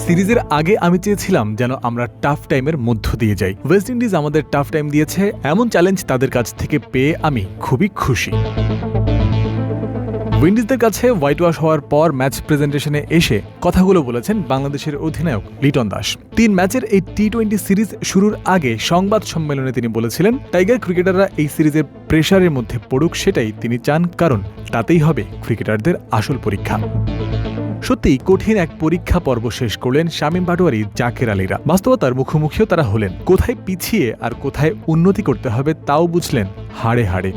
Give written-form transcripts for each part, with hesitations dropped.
সিরিজের আগে আমি চেয়েছিলাম যেন আমরা টাফ টাইমের মধ্য দিয়ে যাই। ওয়েস্ট ইন্ডিজ আমাদের টাফ টাইম দিয়েছে, এমন চ্যালেঞ্জ তাদের কাছ থেকে পেয়ে আমি খুবই খুশি। উইন্ডিজদের কাছে হোয়াইট ওয়াশ হওয়ার পর ম্যাচ প্রেজেন্টেশনে এসে কথাগুলো বলেছেন বাংলাদেশের অধিনায়ক লিটন দাস। ৩ ম্যাচের এই টি-20 সিরিজ শুরুর আগে সংবাদ সম্মেলনে তিনি বলেছিলেন, টাইগার ক্রিকেটাররা এই সিরিজের প্রেশারের মধ্যে পড়ুক, সেটাই তিনি চান, কারণ তাতেই হবে ক্রিকেটারদের আসল পরীক্ষা। সত্যিই কঠিন এক পরীক্ষা পর্ব শেষ করলেন শামীম পাটোয়ারি, জাকের আলীরা। বাস্তবতার মুখোমুখিও তারা হলেন। কোথায় পিছিয়ে আর কোথায় উন্নতি করতে হবে তাও বুঝলেন হাড়ে হাড়ে।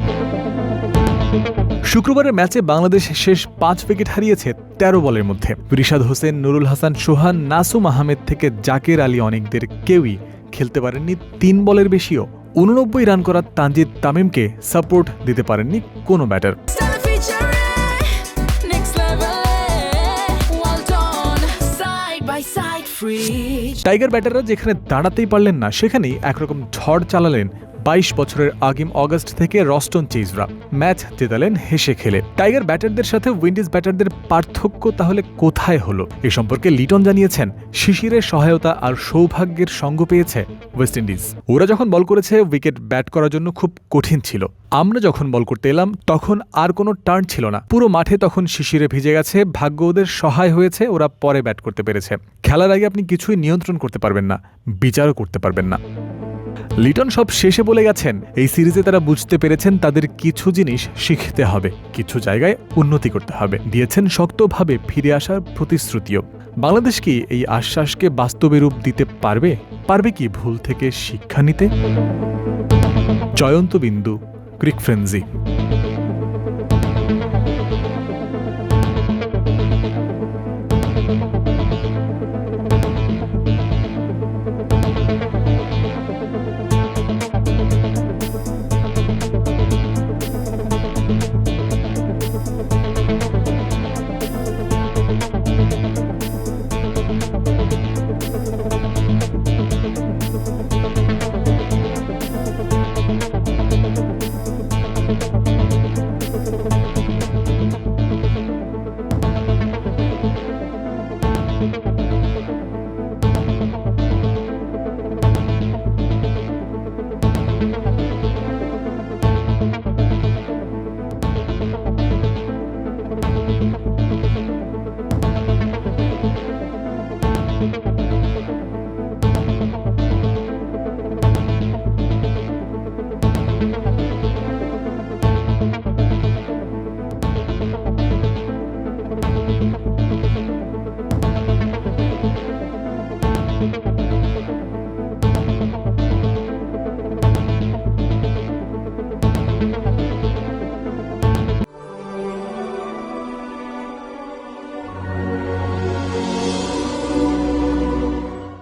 শুক্রবারের ম্যাচে বাংলাদেশ শেষ ৫ উইকেট হারিয়েছে ১৩ বলের মধ্যে। রিশাদ হোসেন, নুরুল হাসান সোহান, নাসুম আহমেদ থেকে জাকের আলী অনেকদের কেউই খেলতে পারেননি ৩ বলের বেশিও। ৮৯ রান করা তানজিদ তামিমকে সাপোর্ট দিতে পারেননি কোনো ব্যাটার। টাইগার ব্যাটাররা যেখানে দাঁড়াতেই পারলেন না, সেখানেই একরকম ঝড় চালালেন ২২ বছরের আগিম অগাস্ট থেকে রস্টন চেজরা। ম্যাচ জেতালেন হেসে খেলে। টাইগার ব্যাটারদের সাথে উইন্ডিজ ব্যাটারদের পার্থক্য তাহলে কোথায় হলো? এ সম্পর্কে লিটন জানিয়েছেন, শিশিরের সহায়তা আর সৌভাগ্যের সঙ্গ পেয়েছে ওয়েস্ট ইন্ডিজ। ওরা যখন বল করেছে উইকেট ব্যাট করার জন্য খুব কঠিন ছিল। আমরা যখন বল করতে এলাম তখন আর কোনো টার্ন ছিল না। পুরো মাঠে তখন শিশিরে ভিজে গেছে। ভাগ্য ওদের সহায় হয়েছে, ওরা পরে ব্যাট করতে পেরেছে। খেলার আগে আপনি কিছুই নিয়ন্ত্রণ করতে পারবেন না, বিচারও করতে পারবেন না। লিটন সব শেষে বলে গেছেন, এই সিরিজে তারা বুঝতে পেরেছেন তাদের কিছু জিনিস শিখতে হবে, কিছু জায়গায় উন্নতি করতে হবে। দিয়েছেন শক্তভাবে ফিরে আসার প্রতিশ্রুতিও। বাংলাদেশ কি এই আশ্বাসকে বাস্তবে রূপ দিতে পারবে? পারবে কি ভুল থেকে শিক্ষা নিতে? জয়ন্ত বিন্দু, ক্রিক ফ্রেন্সি।